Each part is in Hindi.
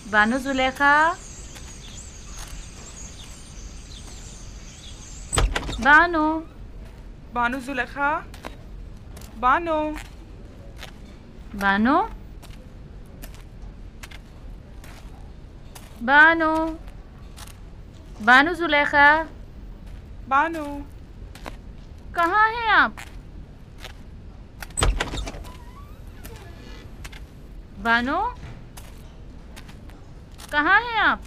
बानो जुलेखा, बानो, बानो जुलेखा, बानो, बानो, बानो, बानो जुलेखा, बानो, कहाँ हैं आप? बानो, कहाँ हैं आप?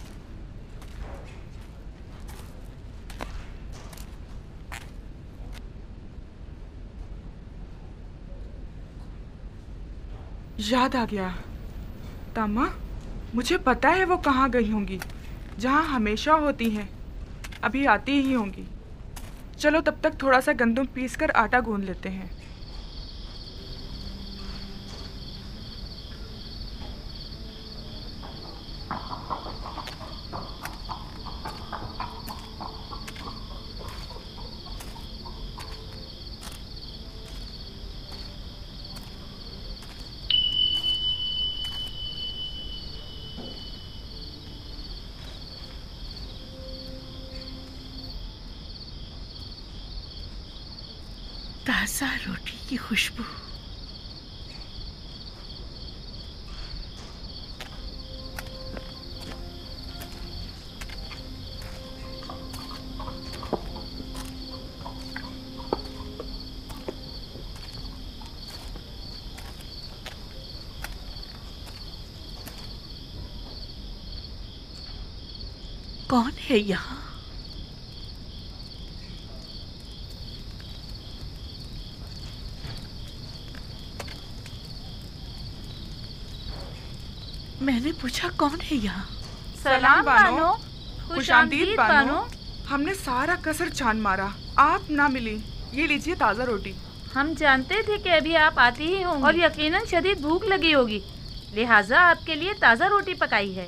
याद आ गया। तामा, मुझे पता है वो कहाँ गई होंगी। जहाँ हमेशा होती हैं, अभी आती ही होंगी। चलो तब तक थोड़ा सा गंदम पीस कर आटा गूंद लेते हैं। ताज़ा रोटी की खुशबू। कौन है यहाँ? मैंने पूछा कौन है यहाँ? सलाम बानो, खुशामदीद बानो। हमने सारा कसर छान मारा, आप ना मिली। ये लीजिए ताज़ा रोटी। हम जानते थे कि अभी आप आती ही होंगी और यकीनन शदीद भूख लगी होगी, लिहाजा आपके लिए ताज़ा रोटी पकाई है।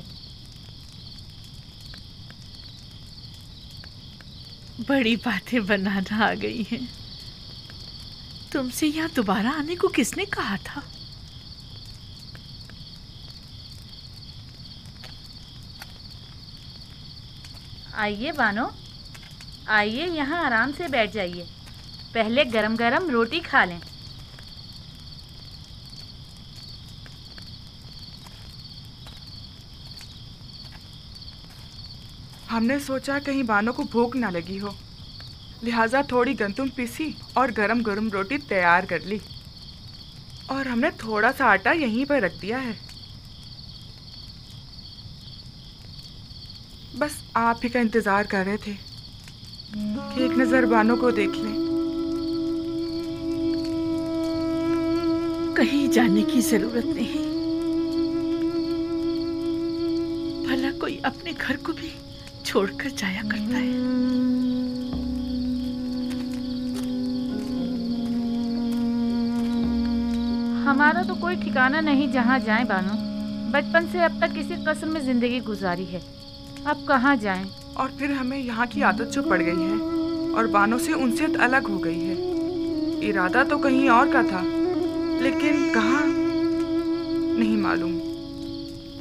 बड़ी बातें बनाना आ गई हैं। तुमसे यहाँ दोबारा आने को किसने कहा था? आइए बानो, आइए यहाँ आराम से बैठ जाइए। पहले गरम गरम रोटी खा लें। हमने सोचा कहीं बानो को भूख ना लगी हो, लिहाजा थोड़ी गंदम पीसी और गरम गरम रोटी तैयार कर ली। और हमने थोड़ा सा आटा यहीं पर रख दिया है। बस आप ही का इंतज़ार कर रहे थे कि एक नज़र बानो को देख लें। कहीं जाने की जरूरत नहीं। भला कोई अपने घर को भी छोड़कर जाया करता है। हमारा तो कोई ठिकाना नहीं जहाँ जाएं बानो। बचपन से अब तक इसी कस्र में जिंदगी गुजारी है, अब कहाँ जाएं? और फिर हमें यहाँ की आदत जो पड़ गई है और बानो से उनसे अलग हो गई है। इरादा तो कहीं और का था, लेकिन कहाँ नहीं मालूम।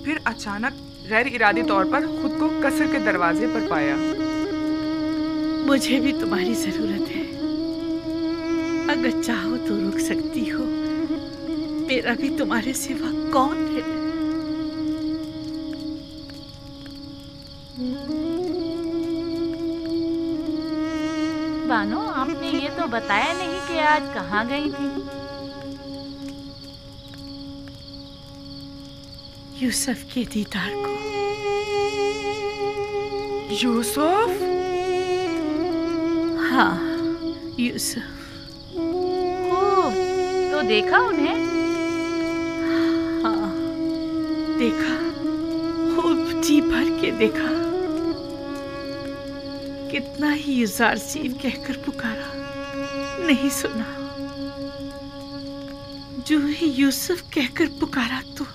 फिर अचानक गैर इरादी तौर पर खुद को कसर के दरवाजे पर पाया। मुझे भी तुम्हारी जरूरत है। अगर चाहो तो रुक सकती हो। मेरा भी तुम्हारे सिवा कौन है? बानो, आपने ये तो बताया नहीं कि आज कहाँ गई थी। यूसुफ के दीदार को। यूसुफ? हाँ, यूसुफ। ओह, तो देखा उन्हें? हाँ, देखा, खूब जी भर के देखा। कितना ही युज़ारसीन कहकर पुकारा, नहीं सुना। जो ही यूसुफ कहकर पुकारा तो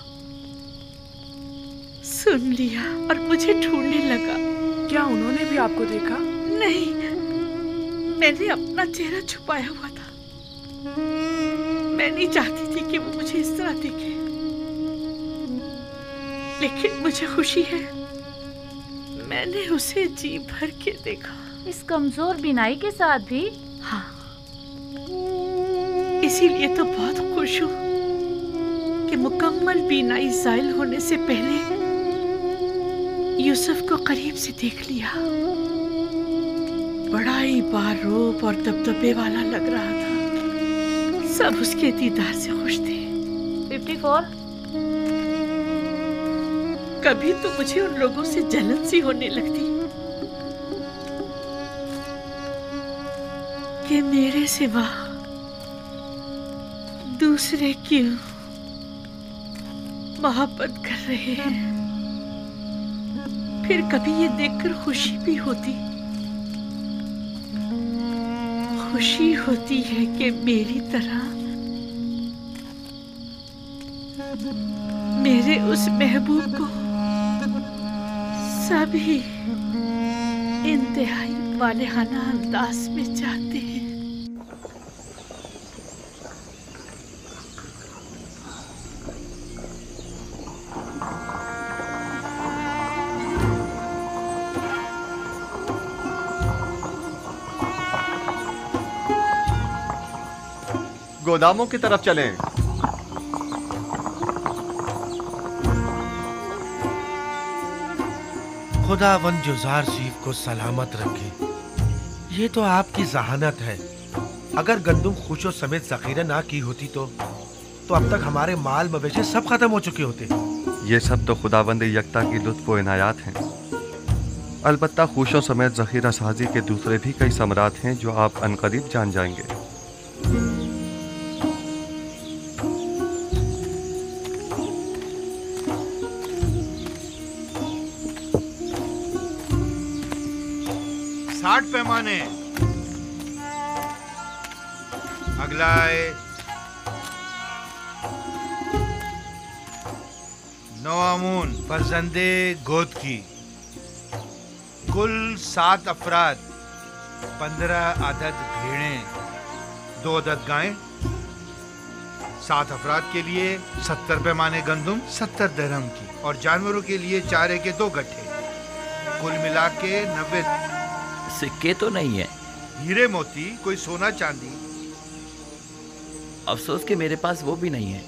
सुन लिया और मुझे ढूंढने लगा। क्या उन्होंने भी आपको देखा? नहीं, मैंने अपना चेहरा छुपाया हुआ था। मैं नहीं चाहती थी कि वो मुझे इस तरह देखे। लेकिन मुझे खुशी है मैंने उसे जी भर के देखा। इस कमजोर बिनाई के साथ भी? हाँ, इसीलिए तो बहुत खुश हूँ कि मुकम्मल बीनाई ज़ाइल होने से पहले यूसुफ को करीब से देख लिया। बड़ा ही बारूप और दबदबे वाला लग रहा था। सब उसके दीदार से खुश थे। 54? कभी तो मुझे उन लोगों से जलन सी होने लगती कि मेरे सिवा दूसरे क्यों मोहब्बत कर रहे हैं। फिर कभी ये देखकर खुशी भी होती है कि मेरी तरह मेरे उस महबूब को सभी इंतहाई वालेहाना अंदाज में चाहते हैं। गोदामों की तरफ चलें। खुदावंद जो ज़ार सीफ को सलामत रखे। ये तो आपकी जहानत है। अगर गंदुम खुशो समेत जखीरा ना की होती तो अब तक हमारे माल मवेशी सब खत्म हो चुके होते। ये सब तो खुदावंद यकता की लुत्फ व इनायात हैं। अलबत्ता खुशों समेत जखीरा साजी के दूसरे भी कई समरात हैं जो आप अनकरीब जान जाएंगे। पैमाने अगलाए 9 आमून फरजंदे गोद की कुल 7 अफराद 15 अदद भेड़ें 2 अदद गायें 7 अफराद के लिए 70 पैमाने गंदुम 70 दरहम की और जानवरों के लिए चारे के 2 गट्ठे कुल मिला के 90। सिक्के तो नहीं है? हीरे मोती कोई सोना चांदी? अफसोस कि मेरे पास वो भी नहीं है।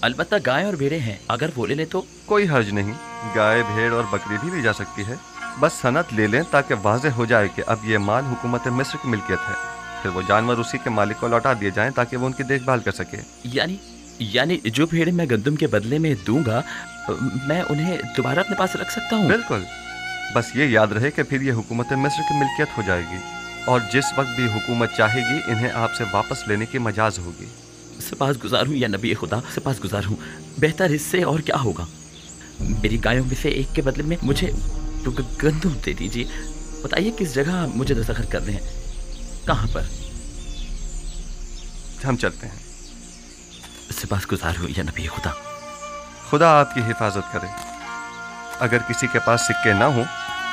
अलबत्ता गाय और भेड़ें हैं, अगर वो ले लें तो। कोई हर्ज नहीं, गाय भेड़ और बकरी भी ली जा सकती है। बस सनद ले लें ताकि वाज़ेह हो जाए कि अब ये माल हुकूमत मिस्र की मिल्कियत है। फिर वो जानवर उसी के मालिक को लौटा दिए जाएं ताकि वो उनकी देखभाल कर सके। यानी जो भेड़ें मैं गंदुम के बदले में दूंगा मैं उन्हें दोबारा अपने पास रख सकता हूँ? बिल्कुल। बस ये याद रहे कि फिर ये हुकूमत मिस्र की मिल्कियत हो जाएगी और जिस वक्त भी हुकूमत चाहेगी इन्हें आपसे वापस लेने की मजाज होगी। सपासगुजार हूँ या नबी खुदा, सपासगुजार हूँ। बेहतर इससे और क्या होगा। मेरी गायों में से एक के बदले में मुझे गंदुम दे दीजिए। बताइए किस जगह मुझे दस्तखत करने हैं, कहाँ पर? हम चलते हैं। सपासगुजार हूँ या नबी खुदा। खुदा आपकी हिफाजत करे। अगर किसी के पास सिक्के ना हो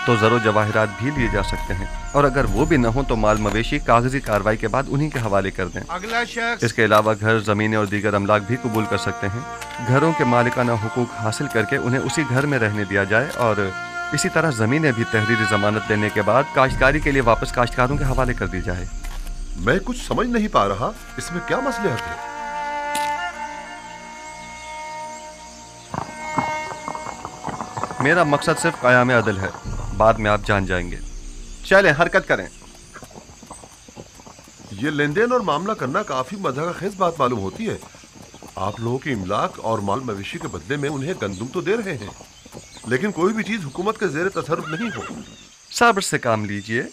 तो ज़रो जवाहिरात भी लिए जा सकते हैं और अगर वो भी ना हो तो माल मवेशी कागजी कार्रवाई के बाद उन्हीं के हवाले कर दें। अगला शख्स। इसके अलावा घर, ज़मीनें और दीगर अमलाक भी कबूल कर सकते हैं। घरों के मालिकाना हुकूक हासिल करके उन्हें उसी घर में रहने दिया जाए और इसी तरह ज़मीनें भी तहरीरी ज़मानत लेने के बाद काश्तकारी के लिए वापस काश्तकारों के हवाले कर दी जाए। मैं कुछ समझ नहीं पा रहा, इसमें क्या मसलहत है? मेरा मकसद सिर्फ क़याम अदल है, बाद में आप जान जाएंगे। चलें, हरकत करें। ये लेन देन और मामला करना काफी मज़ाक़खेज़ बात मालूम होती है। आप लोगों की इमलाक और माल मवेशी के बदले में उन्हें गंदुम तो दे रहे हैं, लेकिन कोई भी चीज हुकूमत के ज़ेरे तसर्रुफ नहीं हो। सब्र से काम लीजिए।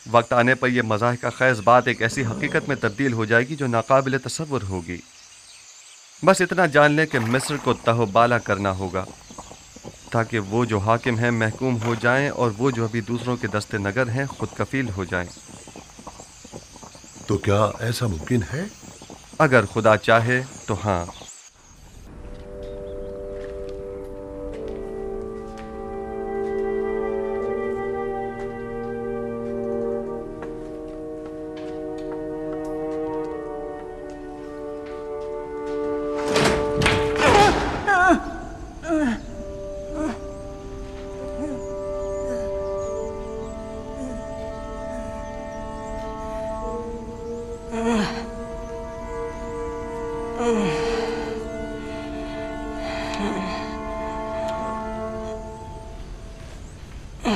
वक्त आने पर यह मज़ाहिका ख़ैज़ बात एक ऐसी हकीकत में तब्दील हो जाएगी जो नाकाबिल तसव्वुर होगी। बस इतना जान लें कि मिस्र को तहबाला करना होगा ताकि वो जो हाकिम हैं महकूम हो जाएं और वो जो अभी दूसरों के दस्ते नगर हैं खुद कफील हो जाएं। तो क्या ऐसा मुमकिन है? अगर खुदा चाहे तो हाँ। ये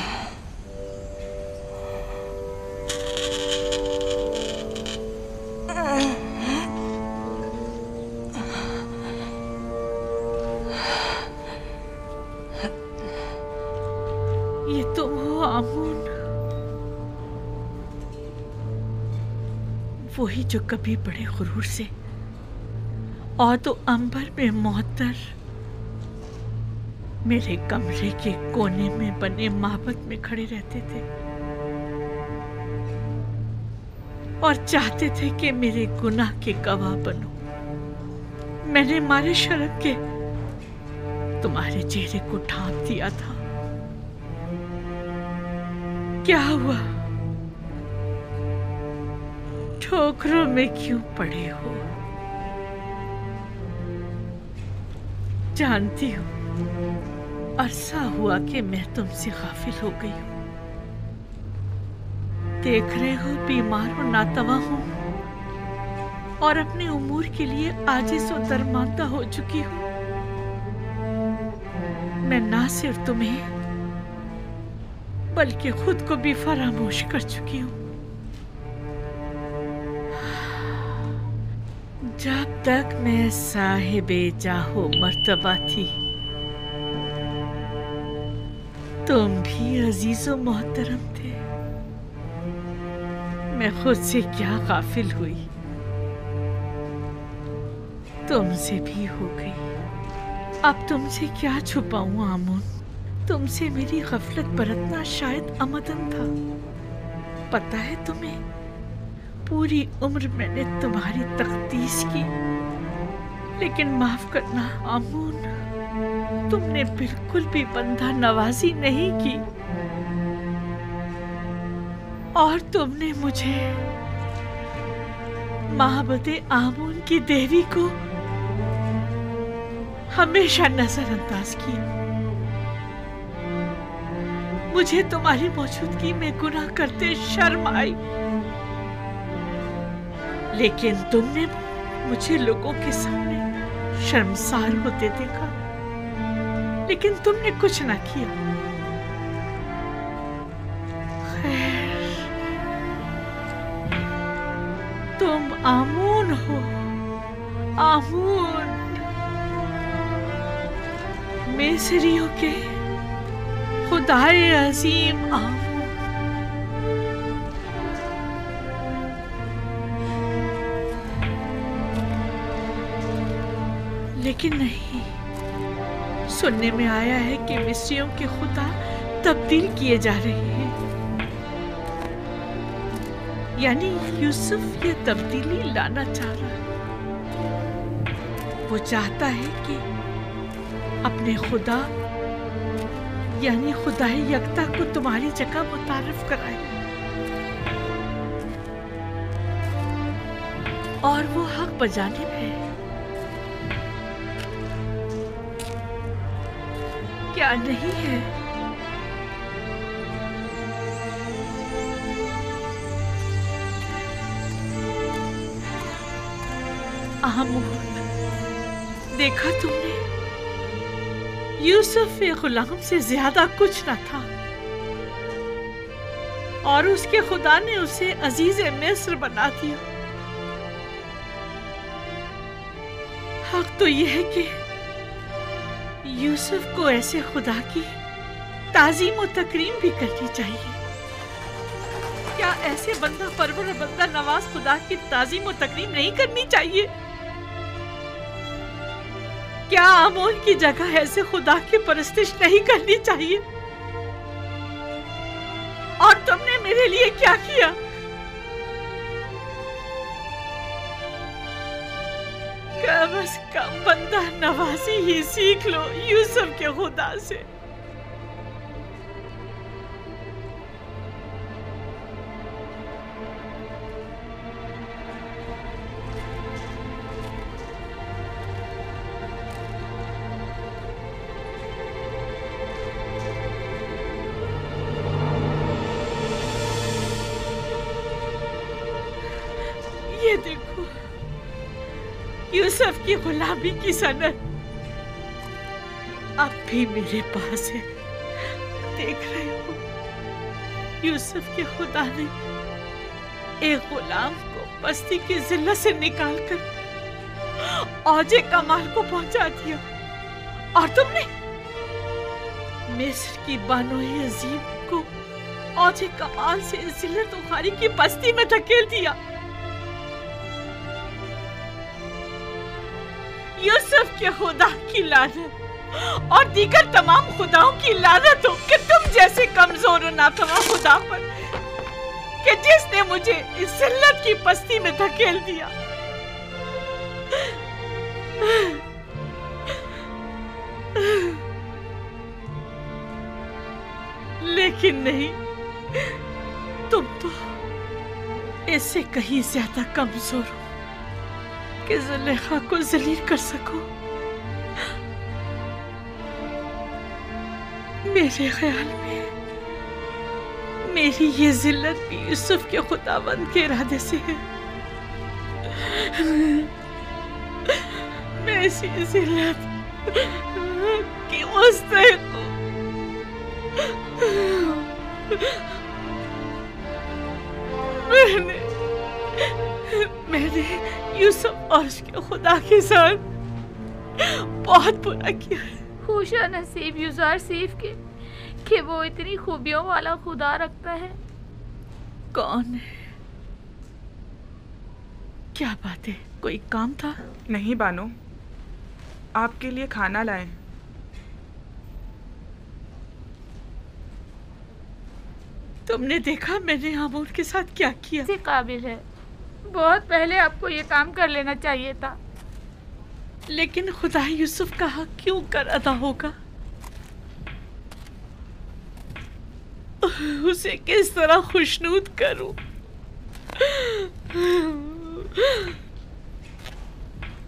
तुम हो आमून? वही जो कभी बड़े गुरूर से और तो अंबर में मुअत्तर मेरे कमरे के कोने में बने माबद में खड़े रहते थे और चाहते थे कि मेरे गुनाह के गवाह बनो। मैंने मारे शर्म के तुम्हारे चेहरे को ढांप दिया था। क्या हुआ? ठोकरों में क्यों पड़े हो? जानती हो, अरसा हुआ कि मैं तुमसे गाफिल हो गई हूं। देख रहे हो, बीमार और नातवा हूं और अपने उमूर के लिए आजिज़ और दरमांदा हो चुकी हूं। मैं ना सिर्फ तुम्हें बल्कि खुद को भी फरामोश कर चुकी हूं। जब तक मैं साहिबे जाहो मर्तबा थी, तुम भी अजीजो मोहतरम थे। मैं खुद से क्या गाफिल हुई, तुमसे भी हो गई। अब तुमसे क्या छुपाऊं आमून? तुमसे मेरी गफलत बरतना शायद अमदन था। पता है तुम्हें, पूरी उम्र मैंने तुम्हारी तख्तीस की, लेकिन माफ करना आमून, तुमने बिल्कुल भी बंदा नवाजी नहीं की और तुमने मुझे माहबते आमून की देवी को हमेशा नजरअंदाज किया। मुझे तुम्हारी मौजूदगी में गुनाह करते शर्म आई, लेकिन तुमने मुझे लोगों के सामने शर्मसार होते देखा, लेकिन तुमने कुछ ना किया। खैर, तुम आमून हो, आमून, मिस्रियों के खुदाए अजीम आमून। लेकिन नहीं, सुनने में आया है कि मिस्रियों के खुदा तब्दील किए जा रहे हैं। यानी यूसुफ ये तब्दीली लाना चाह रहा है। वो चाहता है कि अपने खुदा यानी खुदाए यकता को तुम्हारी जगह मुतारिफ कराए, और वो हक बजाने में है। क्या नहीं है? आमून, देखा तुमने, यूसुफ एक गुलाम से ज्यादा कुछ न था और उसके खुदा ने उसे अजीज मिस्र बना दिया। हक तो यह है कि यूसुफ को ऐसे खुदा की ताजीम और तकरीम भी करनी चाहिए। क्या ऐसे बंदा परवर और बंदा नवाज खुदा की ताजीम और तकरीम नहीं करनी चाहिए? क्या आमून की जगह ऐसे खुदा की परस्तिश नहीं करनी चाहिए? और तुमने मेरे लिए क्या किया? कम से कम बंदा नवाजी ही सीख लो यूसुफ के खुदा से। ये देखो, यूसुफ की गुलामी की सनद अब भी मेरे पास है। देख रहे हो, यूसुफ के खुदा ने एक गुलाम को बस्ती की जिल्लत से निकालकर औजे कमाल को पहुंचा दिया, और तुमने मिस्र की बानो अजीम को औजे कमाल से जिल्लत उखारी की बस्ती में धकेल दिया। यूसुफ के खुदा की लानत और दीगर तमाम खुदाओं की लानत हो कि तुम जैसे कमजोर और नातवा खुदा पर, कि जिसने मुझे इस जिल्लत की बस्ती में धकेल दिया। लेकिन नहीं, तुम तो इससे कहीं ज्यादा कमजोर हो कि जुलेखा को जलील कर सको। मेरे ख्याल में मेरी ये जिल्लत भी यूसुफ के खुदावंद के इरादे से है। मैं इसी जिल्लत की मुस्तहिक हूँ। मैंने यूसुफ और उसके खुदा के साथ बहुत बुरा किया है। खुशा नसीब युजार सीफ के कि वो इतनी खूबियों वाला खुदा रखता है। कौन है? क्या बात है, कोई काम था? नहीं बानो, आपके लिए खाना लाए। तुमने देखा मैंने आमूर के साथ क्या किया? से काबिल है, बहुत पहले आपको ये काम कर लेना चाहिए था। लेकिन खुदा यूसुफ का हक क्यों कर अदा होगा? उसे किस तरह खुशनूद करूं?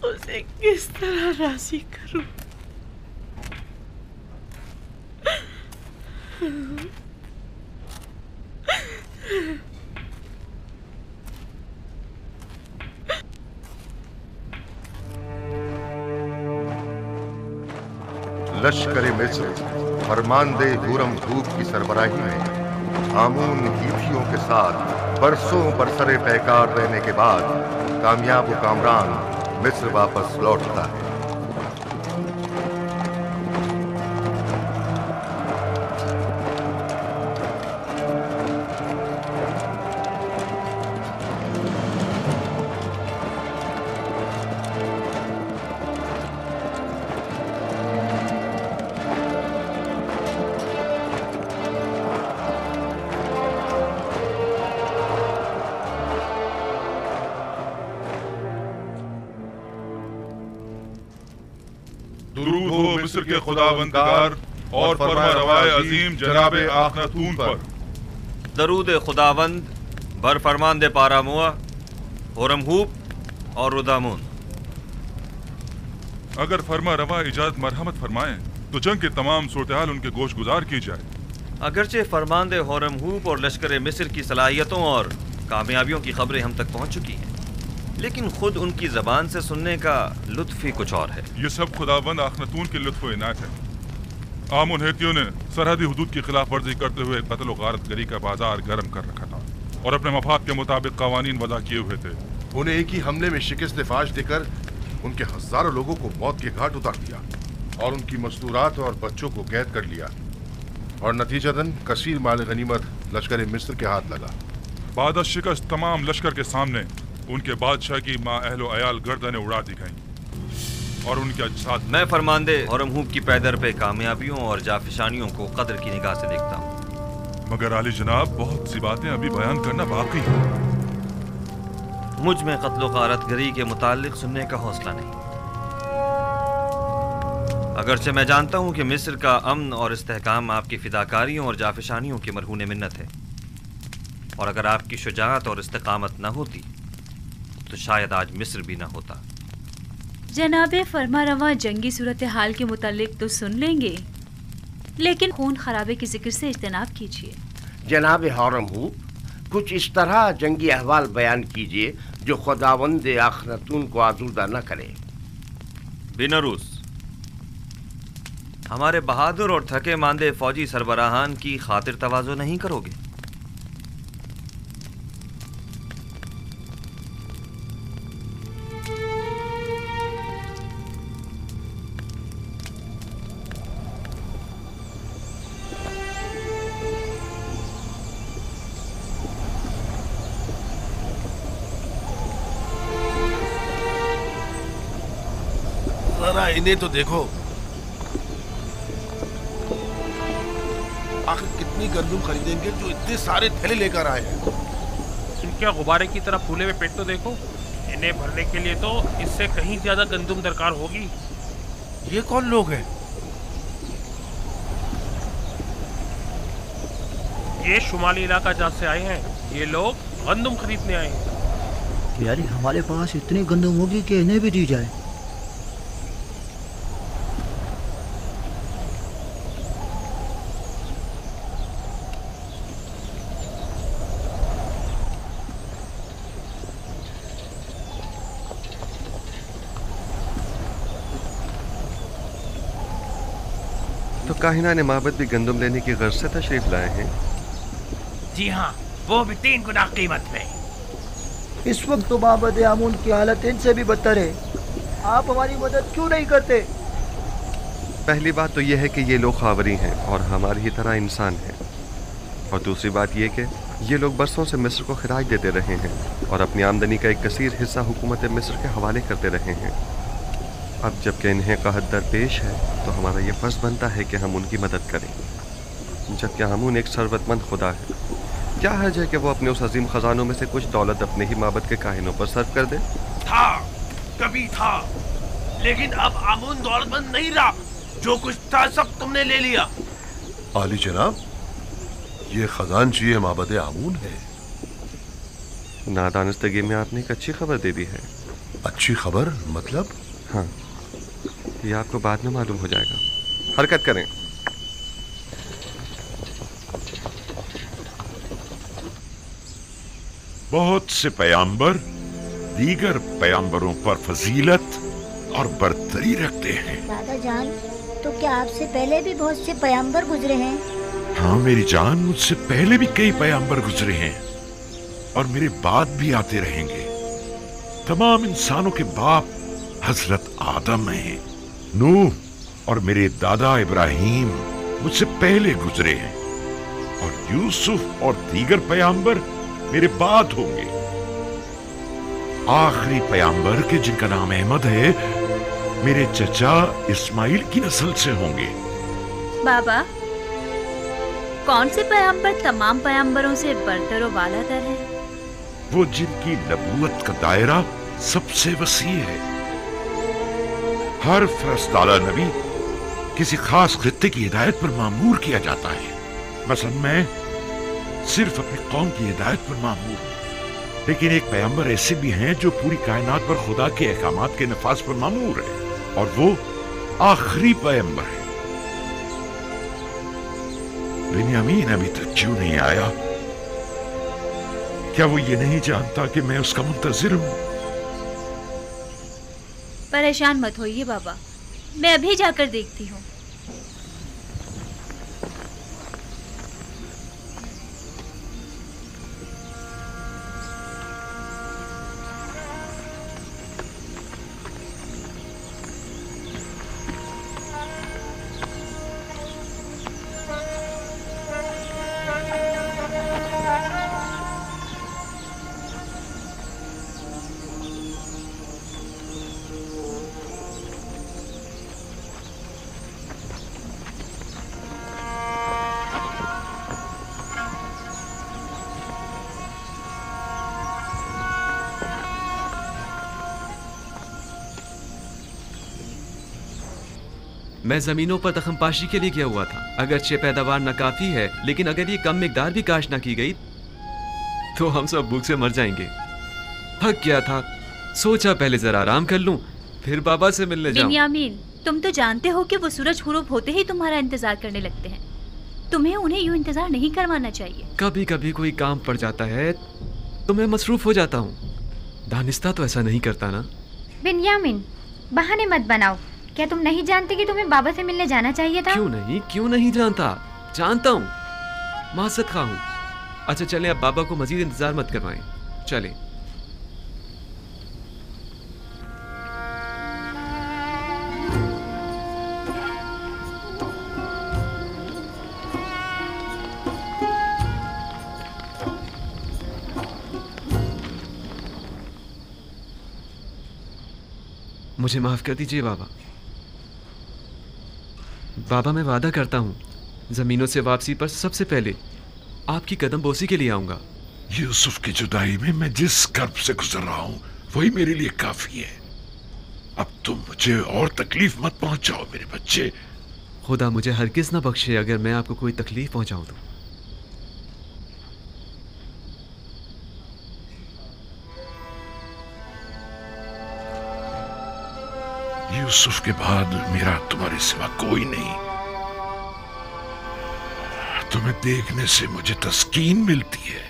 उसे किस तरह राजी करूं? लश्कर मिस्र फरमानदे हुरम हूब की सरबराही में हामून हीथियों के साथ बरसों बरसरे पैकार रहने के बाद कामयाब व कामरान मिस्र वापस लौटता है। दुरूद हो मिस्र के खुदावंदगार और फरमा रवाए अजीम जनाब आखनतून पर। दरूद खुदावंद बर फरमानदे पारामुआ, होरमहूब और रुदामून। अगर फरमा रवा इजाजत मरहमत फरमाएं तो जंग के तमाम सूरत-ए-हाल उनके गोश गुजार की जाए। अगरचे फरमानदे होरमहूब और लश्कर मिस्र की सलाहियतों और कामयाबियों की खबरें हम तक पहुंच चुकी हैं, लेकिन खुद उनकी जबान से सुनने का लुत्फ ही कुछ और है। ये सब खुदावंद आखनतून के लुत्फ इनायत है। आमुन हेतियों ने सरहदी हुदूद की खिलाफ वर्जी करते हुए कत्ल और गारत गरी का बाजार गर्म कर रखा था और अपने मफाद के मुताबिक कवानीन वज़ा किए हुए थे। उन्हें एक ही हमले में शिकस्त फाश देकर उनके हजारों लोगों को मौत के घाट उतार दिया और उनकी मस्तूरात और बच्चों को कैद कर लिया, और नतीजतन कसीर माल गनीमत लश्कर मिस्र के हाथ लगा। बाद शिकस्त तमाम लश्कर के सामने उनके बादशाह की माँ अहलो अयाल गर्दनें उड़ा दी गईं और उनके अजसाद। मैं फरमानदे होरमहूब की पैदर पे कामयाबियों और जाफिशानियों को कदर की निगाह से देखता हूँ, मगर आली जनाब बहुत सी बातें अभी बयान करना बाकी है। मुझ में कत्ल गारत गरी के मुतालिक सुनने का हौसला नहीं। अगरचे मैं जानता हूँ कि मिस्र का अमन और इस्तेहकाम आपकी फिदाकारियों और जाफिशानियों की मरहून मिन्नत है, और अगर आपकी शुजाअत और इस्तेकामत न होती तो शायद आज मिस्र भी ना होता। जनाबे फरमारवा जंगी सूरत हाल के मुतालिक तो सुन लेंगे, लेकिन खून खराबे के जिक्र से इज्तनाब कीजिए। जनाब होरमहूब, कुछ इस तरह जंगी अहवाल बयान कीजिए जो खुदावंद आखनतून को आजूदा न करे। बिनरूस, हमारे बहादुर और थके मांदे फौजी सरबराहान की खातिर तवाज़ो नहीं करोगे? इन्हें तो देखो, आखिर कितनी गंदुम खरीदेंगे जो इतने सारे थैले लेकर आए हैं। इनके गुब्बारे की तरह फूले हुए पेट तो देखो। इन्हें भरने के लिए तो इससे कहीं ज्यादा गंदुम दरकार होगी। ये कौन लोग हैं? ये शुमाली इलाका जहाँ से आए हैं। ये लोग गंदुम खरीदने आए हैं। यानी हमारे पास इतनी गंदुम होगी कि इन्हें भी दी जाए। तो काहिना ने माबद भी गंदुम लेने की गर्ज से तशरीफ लाए हैं। जी हाँ, वो भी 3 गुना कीमत में। इस वक्त तो माबद आमून की हालत इनसे भी बदतर है। आप हमारी मदद क्यों नहीं करते? पहली बात तो यह है कि ये लोग खावरी हैं और हमारी ही तरह इंसान हैं, और दूसरी बात यह कि ये लोग बरसों से मिस्र को खराज देते रहे हैं और अपनी आमदनी का एक कसीर हिस्सा हुकूमत मिस्र के हवाले करते रहे हैं। अब जबकि इन्हें कहत दरपेश है तो हमारा ये फ़र्ज़ बनता है कि हम उनकी मदद करें। जबकि आमून एक सरवतमंद खुदा है, क्या हर्ज है कि वो अपने उस अजीम ख़जानों में से कुछ दौलत अपने ही माबद के काहिनों पर सर्व कर दे? था, कभी था, लेकिन अब आमून दौलतमंद नहीं रहा। जो कुछ था सब तुमने ले लिया। आली जनाब, ये खजानची माबद आमून है। नादानस्तगी में आपने एक अच्छी खबर दे दी है। अच्छी खबर मतलब? हाँ, ये आपको बाद में मालूम हो जाएगा। हरकत करें। बहुत से पैगंबर दीगर पैगंबरों पर फजीलत और बरतरी रखते हैं। दादा जान, तो क्या आपसे पहले भी बहुत से पैगंबर गुजरे हैं? हाँ मेरी जान, मुझसे पहले भी कई पैगंबर गुजरे हैं और मेरे बाद भी आते रहेंगे। तमाम इंसानों के बाप हजरत आदम हैं। नूह और मेरे दादा इब्राहिम मुझसे पहले गुजरे हैं और यूसुफ और दीगर पैगंबर मेरे बाद होंगे। आखिरी पैगंबर के जिनका नाम अहमद है, मेरे चचा इस्माइल की नस्ल से होंगे। बाबा, कौन से पैगंबर तमाम पैगंबरों से बरतर और वालातर है? वो जिनकी नबूवत का दायरा सबसे वसी है। हर फरस्ताला नबी किसी खास खित्ते की हिदायत पर मामूर किया जाता है। मसलन मैं सिर्फ अपनी कौम की हिदायत पर मामूर हूं, लेकिन एक पैगंबर ऐसे भी हैं जो पूरी कायनात पर खुदा के अहकामात के नफाज पर मामूर है, और वो आखिरी पैगंबर है। बिन्यामीन अभी तक क्यों नहीं आया? क्या वो ये नहीं जानता कि मैं उसका मुंतजिर हूं? परेशान मत होइए बाबा, मैं अभी जाकर देखती हूँ। मैं जमीनों पर दखमपाशी के लिए गया हुआ था। अगरचे पैदावार नाकाफी है, लेकिन अगर ये कम मिकदार भी काश ना की गई तो हम सब भूख से मर जाएंगे। थक गया था, सोचा पहले जरा आराम कर लूं, फिर बाबा से मिलने जाऊं। बिन्यामीन, तुम तो जानते हो कि वो सूरज गुरूब होते ही तुम्हारा इंतजार करने लगते हैं। तुम्हें उन्हें यूं इंतजार नहीं करवाना चाहिए। कभी कभी कोई काम पड़ जाता है तो मैं मसरूफ हो जाता हूँ। दानिस्ता तो ऐसा नहीं करता ना। बिन्यामीन, बहाने मत बनाओ। क्या तुम नहीं जानते कि तुम्हें बाबा से मिलने जाना चाहिए था? क्यों नहीं जानता, जानता हूँ। माज़रत खा हूँ। अच्छा चलें, अब बाबा को मजीद इंतजार मत करवाएं, चलें। मुझे माफ कर दीजिए बाबा, बाबा, मैं वादा करता हूँ जमीनों से वापसी पर सबसे पहले आपकी कदम बोसी के लिए आऊंगा। यूसुफ की जुदाई में मैं जिस कर्ब से गुजर रहा हूँ वही मेरे लिए काफी है। अब तुम मुझे और तकलीफ मत पहुंचाओ मेरे बच्चे। खुदा मुझे हरगिज ना बख्शे अगर मैं आपको कोई तकलीफ पहुंचाऊं तो। यूसुफ के बाद मेरा तुम्हारे सिवा कोई नहीं। तुम्हें देखने से मुझे तस्कीन मिलती है।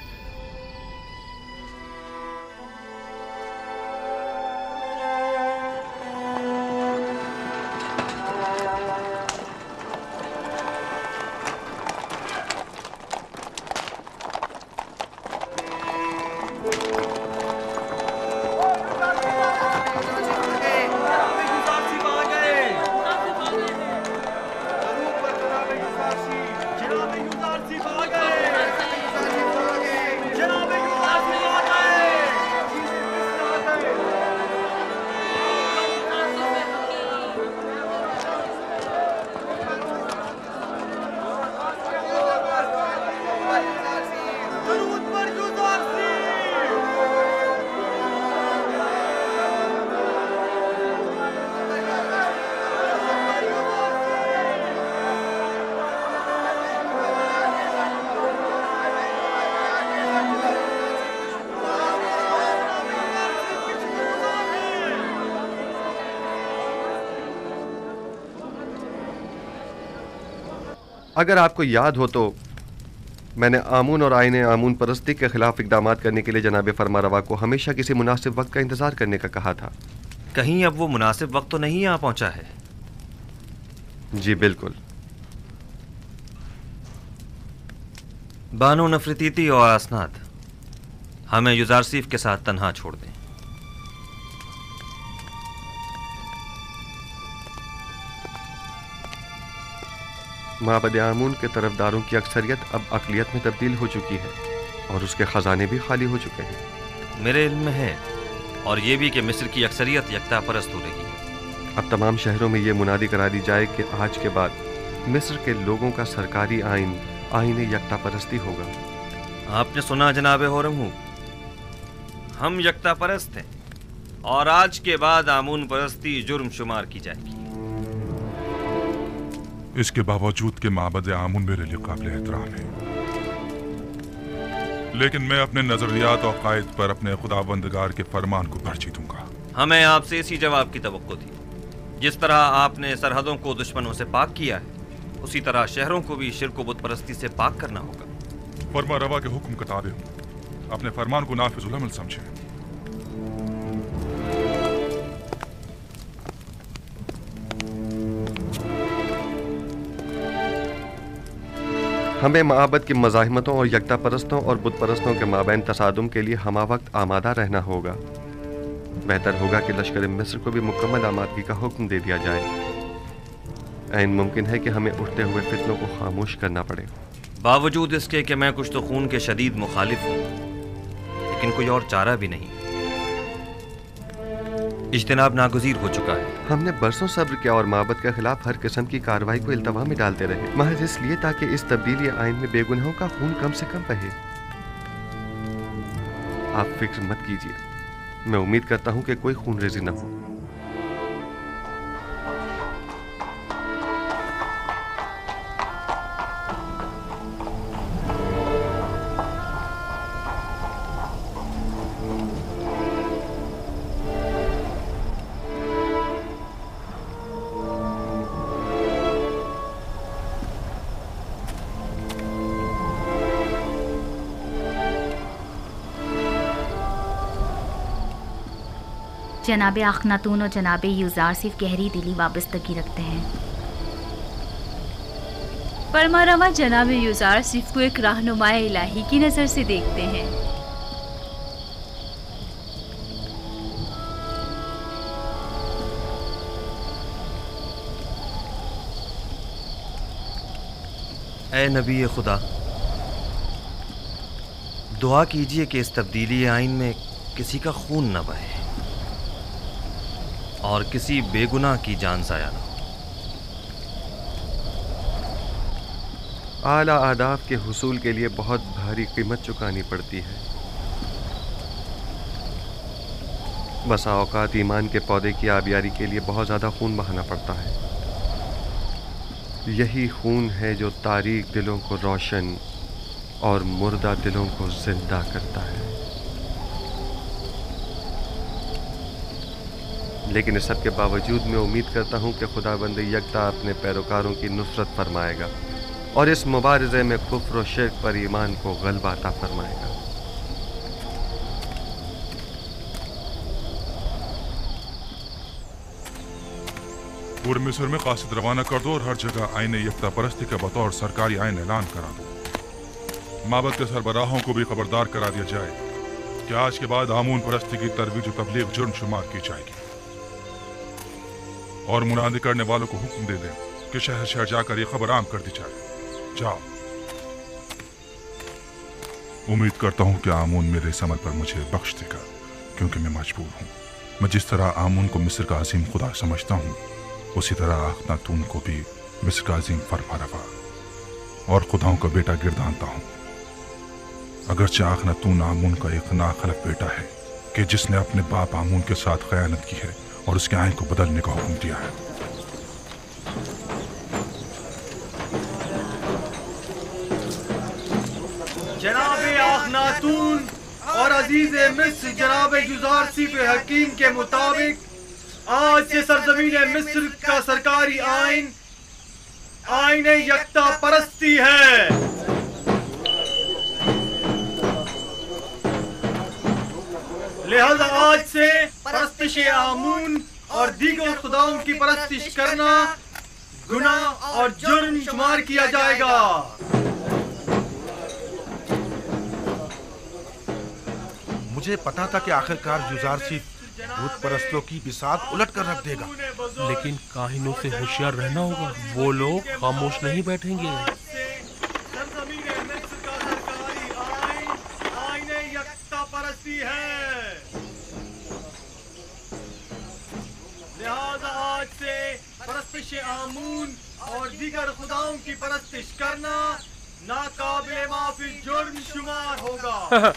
अगर आपको याद हो तो मैंने आमून और आईने आमून परस्ती के खिलाफ इकदाम करने के लिए जनाब फरमारवा को हमेशा किसी मुनासिब वक्त का इंतजार करने का कहा था। कहीं अब वो मुनासिब वक्त तो नहीं आ पहुंचा है? जी बिल्कुल। बानो नफरतीती और असनाद, हमें युजारसीफ के साथ तन्हा छोड़ दें। माबद आमून के तरफदारों की अक्सरियत अब अक़लियत में तब्दील हो चुकी है और उसके ख़जाने भी खाली हो चुके हैं। मेरे इल्म में है, और ये भी कि मिस्र की अक्सरियत यकता परस्त हो रही है। अब तमाम शहरों में ये मुनादी करा दी जाए कि आज के बाद मिस्र के लोगों का सरकारी आईन यकता परस्ती होगा। आपने सुना जनाब होरमहू, हम यकता परस्त हैं और आज के बाद आमून परस्ती जुर्म शुमार की जाएगी। इसके बावजूद कि माबद आमून मेरे लिए काबिल एहतराम है, लेकिन मैं अपने नजरियात और कायद पर अपने खुदाबंदगार के फरमान को तरजीह दूंगा। हमें आपसे इसी जवाब की तवक्को थी। जिस तरह आपने सरहदों को दुश्मनों से पाक किया है, उसी तरह शहरों को भी शिर्क व बुत परस्ती से पाक करना होगा। फरमा रवा के हुक्म के ताबे अपने फरमान को नाफिजुल अमल समझें। हमें माबद की मज़ाहिमतों और यकता परस्तों और बुत परस्तों के माबैन तसादुम के लिए हमा वक्त आमादा रहना होगा। बेहतर होगा कि लश्कर मिस्र को भी मुकम्मल आमादगी का हुक्म दे दिया जाए। ऐन मुमकिन है कि हमें उठते हुए फितनों को खामोश करना पड़े। बावजूद इसके कि मैं कुछ तो खून के शदीद मुखालिफ हूँ, लेकिन कोई और चारा भी नहीं। इज्तिनाब नागुज़ीर हो चुका है। हमने बरसों सब्र किया और माबद के खिलाफ हर किस्म की कार्रवाई को इल्तवा में डालते रहे, महज इसलिए ताकि इस तब्दीली आइन में बेगुनाहों का खून कम से कम बहे। आप फिक्र मत कीजिए, मैं उम्मीद करता हूँ कि कोई खून रेजी न हो। जनाब अखनातून और जनाब युजारसीफ गहरी दिली वाबस्तगी रखते हैं। फरमारवा जनाब युजारसीफ को एक रहनुमाए इलाही की नज़र से देखते हैं। ऐ नबी खुदा, दुआ कीजिए कि इस तब्दीली आइन में किसी का खून न बहे और किसी बेगुनाह की जान ज़ाया न हो। आला आदाब के हुसूल के लिए बहुत भारी कीमत चुकानी पड़ती है। बसा औकात ईमान के पौधे की आबियारी के लिए बहुत ज़्यादा खून बहाना पड़ता है। यही खून है जो तारीक दिलों को रोशन और मुर्दा दिलों को जिंदा करता है। लेकिन इस सब के बावजूद मैं उम्मीद करता हूँ कि खुदाबंद यकता अपने पैरोकारों की नुसरत फरमाएगा और इस मुबारज़े में कुफ्र और शिर्क पर ईमान को गलबा अता फरमाएगा। पूरे मिस्र में कासिद रवाना कर दो और हर जगह आईने यकता परस्ती के बतौर सरकारी आईन ऐलान करा दो। माबद के सरबराहों को भी खबरदार करा दिया जाए कि आज के बाद आमून परस्ती की तरवीज और तबलीग जुर्म शुमार की जाएगी। और मुनादी करने वालों को हुक्म दे दें कि शहर शहर जाकर ये खबर आम कर दी जाए। जाओ। उम्मीद करता हूं कि आमून मेरे इस अमल पर मुझे बख्श देगा, क्योंकि मैं मजबूर हूं। मैं जिस तरह आमून को मिस्र का अजीम खुदा समझता हूं, उसी तरह आखनातून को भी मिस्र का अजीम फरमारवा और खुदाओं का बेटा गिरदानता हूं। अगरचे आखनातून आमून का एक नाखलफ बेटा है कि जिसने अपने बाप आमून के साथ खयानत की है और उसके आइन को बदलने का हुक्म दिया है। जनाबे आखनातून और अजीज मिस्र जनाब गुजार सिफ हकीम के मुताबिक आज से सरजमीन मिस्र का सरकारी आइन आईन यकता परस्ती है। लिहाजा आज से परस्तिश आमून और दीगर खुदाओं की परस्तिश करना गुनाह और जुर्म शुमार किया जाएगा। मुझे पता था कि आखिरकार युजार सिर्फ भूत परस्तों की बिसात उलट कर रख देगा, लेकिन काहिनों से होशियार रहना होगा। वो लोग खामोश नहीं बैठेंगे। लिहाजा आज से परस्तिश आमून और दीगर खुदाओं की परस्तिश करना नाकाबिले माफी जुर्म शुमार होगा।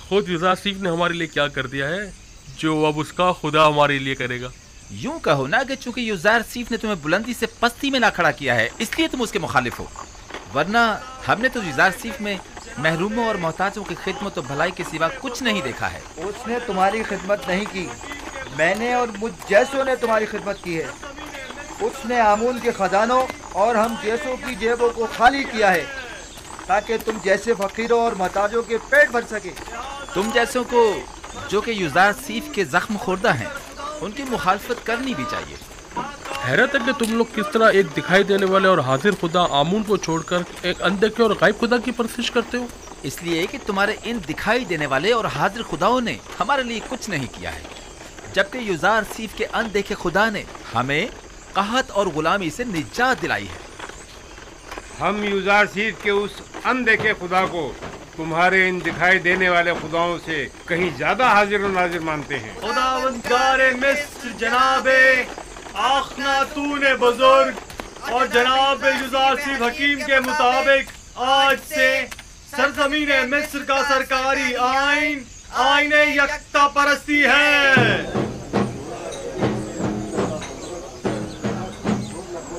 खुद युजासीफ ने हमारे लिए क्या कर दिया है जो अब उसका खुदा हमारे लिए करेगा। यूं कहो ना कि चूंकि युजासीफ ने तुम्हें बुलंदी से पस्ती में ला खड़ा किया है, इसलिए तुम उसके मुखालिफ हो, वरना हमने तो युजासीफ में महरूमों और मोहताजों की खिदमत और भलाई के सिवा कुछ नहीं देखा है। उसने तुम्हारी खिदमत नहीं की, मैंने और मुझ जैसों ने तुम्हारी खिदमत की है। उसने आमून के खजानों और हम जैसों की जेबों को खाली किया है ताकि तुम जैसे फकीरों और मोहताजों के पेट भर सके। तुम जैसों को जो कि युजासीफ के जख्म खुर्दा हैं, उनकी मुखालफत करनी भी चाहिए। हैरत है कि तुम लोग किस तरह एक दिखाई देने वाले और हाजिर खुदा आमून को छोड़कर एक अनदेखे और गायब खुदा की परस्तिश करते हो। इसलिए कि तुम्हारे इन दिखाई देने वाले और हाजिर खुदाओं ने हमारे लिए कुछ नहीं किया है, जबकि युजासीफ के अनदेखे खुदा ने हमें कहत और गुलामी से निजात दिलाई है। हम युजासीफ के उस अनदेखे खुदा को तुम्हारे इन दिखाई देने वाले खुदाओं से कहीं ज्यादा हाजिर और नाजिर मानते हैं। खुदावंदारे मिस्र जनाबे आखनातून बुजुर्ग और जनाब युजासीफ हकीम के मुताबिक आज से सरजमीन मिस्र का सरकारी आइन आईन यकता परस्ती है।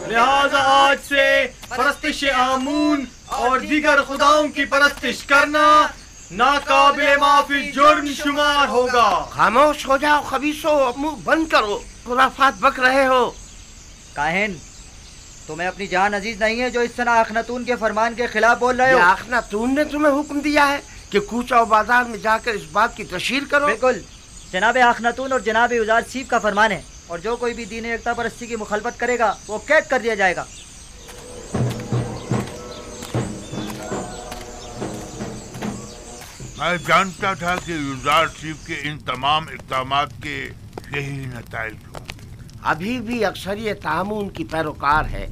लिहाजा आज से परस्तिश आमून और दीगर खुदाओं की परस्तिश करना नाकाबिले माफी जुर्म शुमार होगा। खामोश हो जाओ खबीसो, मुंह बंद करो, खुराफात बक रहे हो। काहिन, तुम्हें अपनी जान अजीज नहीं है जो इस तरह आखनातून के फरमान के खिलाफ बोल रहे हो? आखनातून ने तुम्हें हुक्म दिया है कि कूचा बाजार में जाकर इस बात की तशहीर करो। बिल्कुल, जनाब आखनातून और जनाब युजासीफ का फरमान है, और जो कोई भी दीन एकता परस्ती की मुखालफत करेगा वो कैद कर दिया जाएगा। मैं जानता था कि युजासीफ के इन तमाम इक़दामात के यही नताइज होंगे। अभी भी अक्सरियत आमून की पैरोकार है।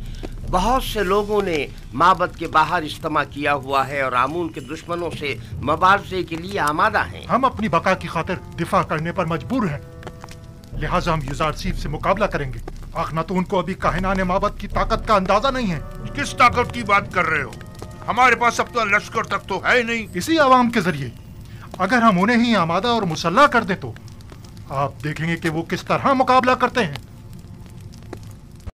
बहुत से लोगों ने माबद के बाहर इज्तिमा किया हुआ है और आमून के दुश्मनों से मुबारज़े के लिए आमादा हैं। हम अपनी बका की खातिर दिफा करने पर मजबूर हैं, लिहाजा हम युजासीफ से मुकाबला करेंगे अखनातून को अभी काहिनाने माबद की ताकत का अंदाजा नहीं है। किस ताकत की बात कर रहे हो? हमारे पास अब तो लश्कर तक तो है नहीं। इसी आवाम के जरिए अगर हम उन्हें ही आमादा और मुसल्ला कर दें तो आप देखेंगे कि वो किस तरह मुकाबला करते हैं।